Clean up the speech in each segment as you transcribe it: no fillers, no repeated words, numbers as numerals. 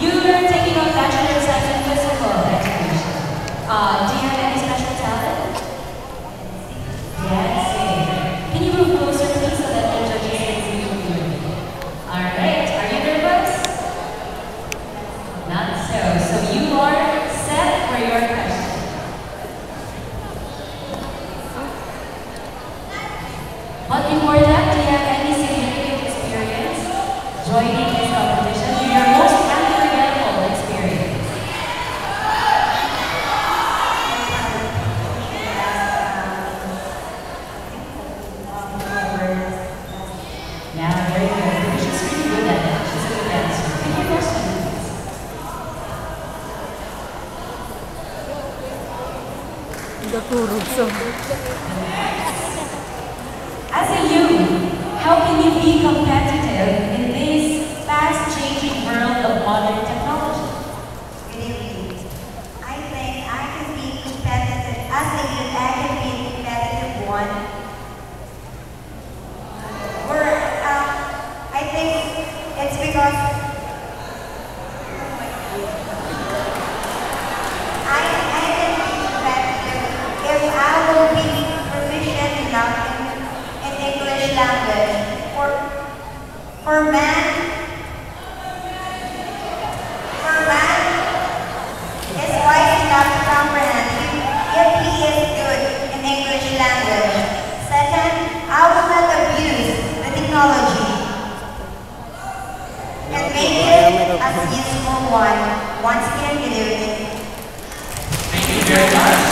You are taking on Bachelor of Science in Physical Education. Do you have any special talent? Yes. Can you move closer, please, so that the judges can see you clearly? All right. Are you nervous? Not so. So you are set for your question. But before that, do you have any significant experience joining this competition? Your most unforgettable experience? Yeah, very good. She's really good at it. She's a good dancer. Take your question, please. As a youth, how can you be competitive in this fast-changing world of modern technology? Good evening. I think I can be competitive. As a youth, I can be a competitive one. I think it's because I can be competitive if I will be proficient enough in English language. For man is wise enough to comprehend if he is good in English language. Second, I will not abuse the technology and make it as a useful one. Once again, good evening. Thank you very much.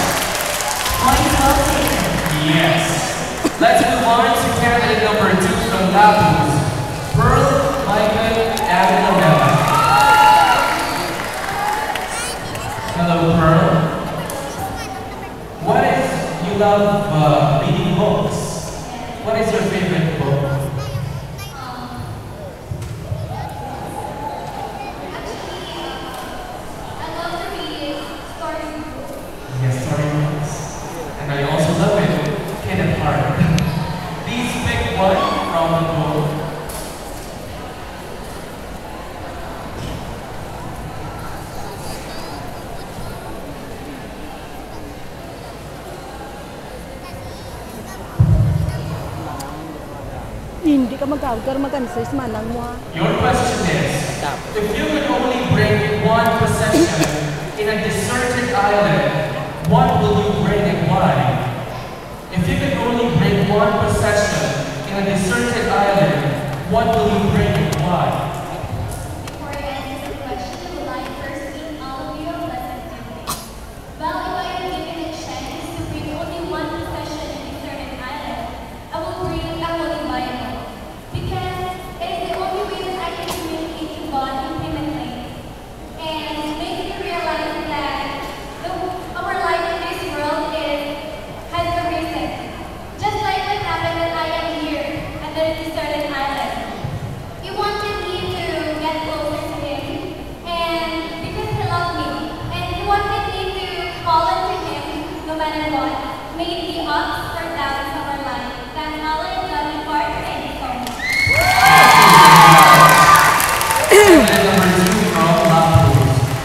Point well taken. Yes. Let's move on to candidate number 2 from Lapus. Pearl, Michael, and Novella. Hello, Pearl. What is, you love reading books. What is your favorite book? Yes, storybooks. And I also love it, Kenneth Hart. Please pick one from the book. Hindi ka mag-organize manang mo ha. Your question is, if you could only bring one possession in a deserted island, what will you bring and why? If you could only bring one possession in a deserted island, what will you bring and why? Before I answer the question, I would like first to meet all of you on lesson 2. Well, if I am given a chance to bring only one possession in a certain island, I will bring a holy Bible. Because it is the only way that I can communicate to God intimately. And make me realize that our life in this world has a reason. Just like what happened that I am here at the deserted island. He wanted me to get closer to him, and because he loved me, and he wanted me to follow to him no matter what, may it be ups or downs of our life. That's all I love and part. Thank you so much.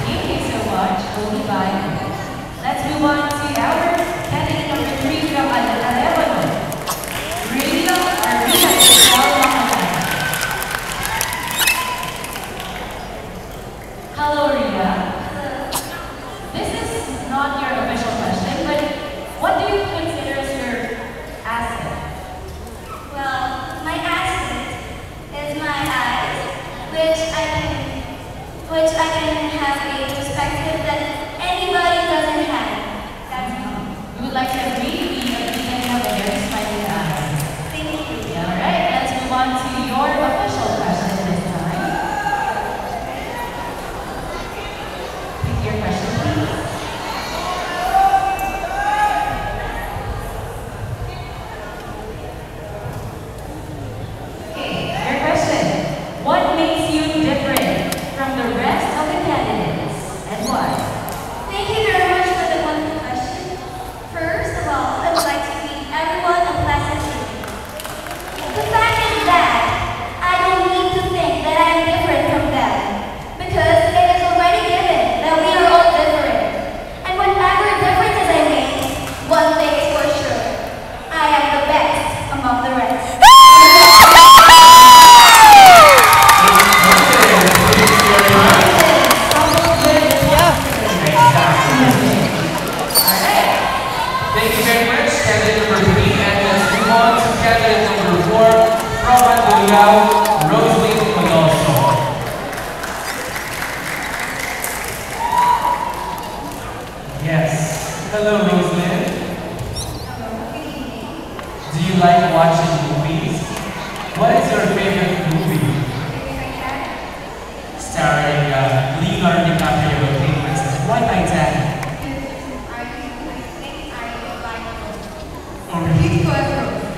Thank you so much, Holy Bible. Let's move on to our candidate number 3 from Iloilo. Radio Arena is all online. Hello, Rita. This is not your official question, but what do you consider as your asset? Well, my asset is my eyes, which I can have a perspective that anybody doesn't have. That's all. We would like to agree, we have a very smiling eyes. Thank you. All right, let's move on to your official question this time. Pick your question, please. Okay, your question. What makes you different from the rest of the candidates and why? Thank you very much for the wonderful question. First of all, Hello, Rosemary. Do you like watching movies? What is your favorite movie? Starring Leonardo DiCaprio, Kate Winslet. Why Titanic? Oh, really?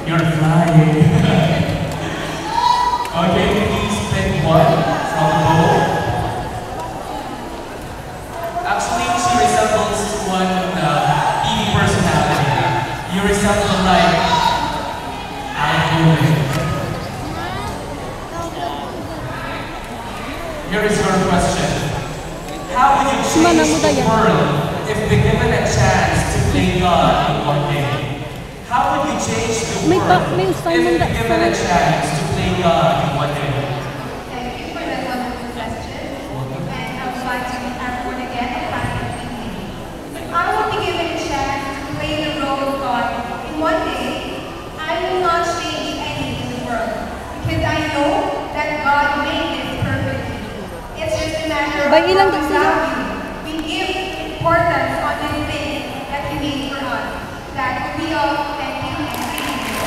You're flying. Okay, please pick one from the bowl. Actually, she resembles one of the TV personality. You resemble like Iloilo. Here is your question. How would you change the world if be given a chance to play God in one day? How would you change the world if be given a chance to play God in one day? Thank you for that wonderful question. And I would like to meet everyone again at Pastor Evening. If I were be given a chance to play the role of God in one day, I will not change anything in the world because I know that God made this perfectly. It's just a matter of By ilang how we kasi? value. We give importance on this thing that He made for us. That will be all. Thank you and good evening.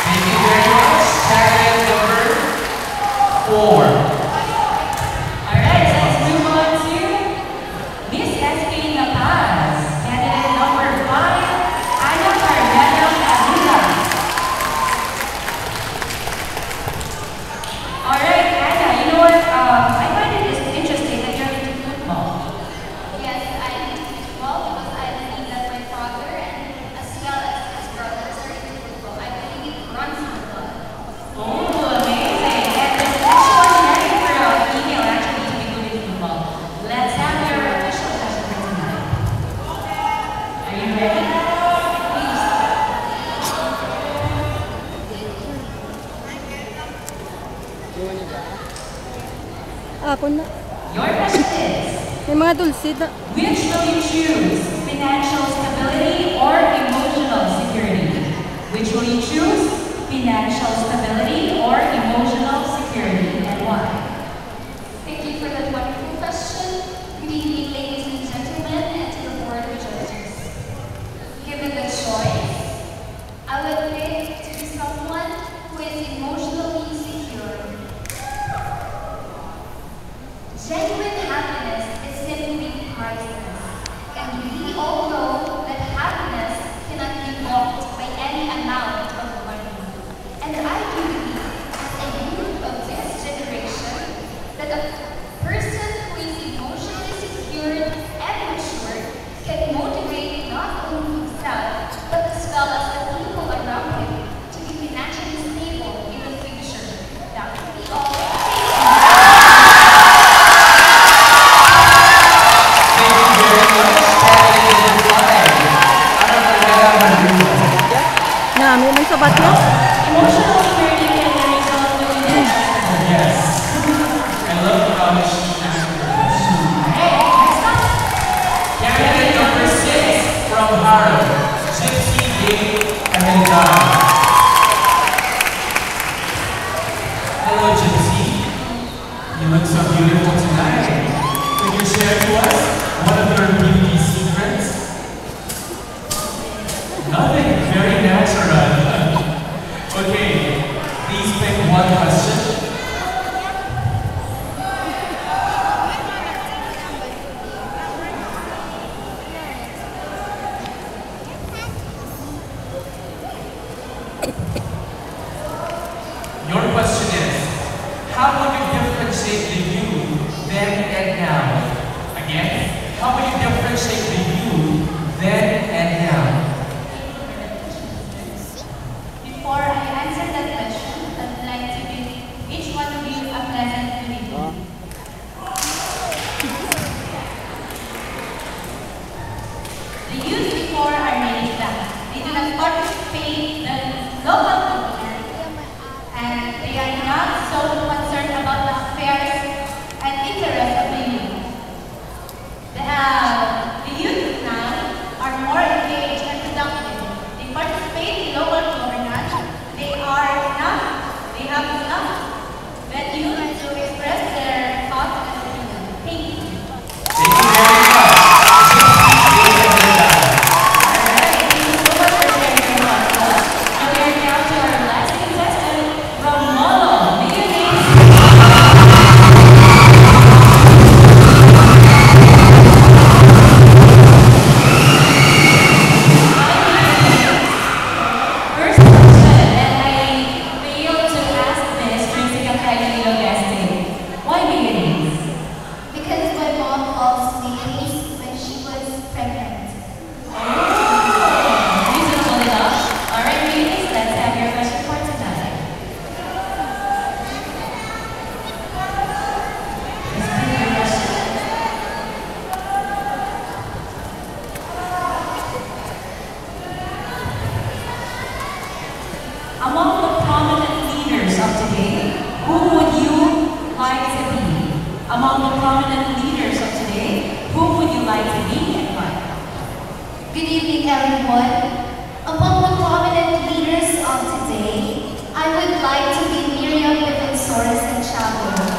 Thank you very much. Candidate number 4. Alright, let's move on to Miss S.P. La Paz. Candidate number 5, Ana Carmelo Avila. Alright, Ana, you know what? I find it is interesting that you're into football. Yes, I do football because I believe that my father and as well as his brothers are into football. I believe it runs in the blood. Oh, amazing. And it's extraordinary for a female actually to be good in football. Let's have your official session for tonight. Are you ready? Please. Apon na. Your question is, May mga dulcid na. which will you choose? Financial stability or emotional security? Which will you choose? Financial stability or emotional security, and why? Thank you for that wonderful question. Good evening, ladies and gentlemen, and to the board of judges. Given the choice, I would pick to be someone who is emotionally secure. Genuine happiness is simply priceless, and we all know that happiness cannot be bought by any amount of money. And I do believe, as a youth of this generation, that a person who is emotionally secured and mature can motivate not only himself, but as well as the people around him to be financially stable in the future. That would be all. Thank you very much. Candidate number 5. Ana Carmela Avila. Nami man sa batya. Emotional security can result in financial stability. Yes. I love how she answered the question. Hey, next up. Candidate number 6 from Harlem, Gypsy Gay Kahenzana. Hello, Gypsy. You look so beautiful tonight. Could you share to us one of your beauty secrets? Nothing. Very natural. Okay, please pick one question. Your question is, how would you differentiate the you then and now? Again, Among the prominent leaders of today, whom would you like to meet and why? Good evening, everyone. Among the prominent leaders of today, I would like to be Miriam Defensores and Chavo.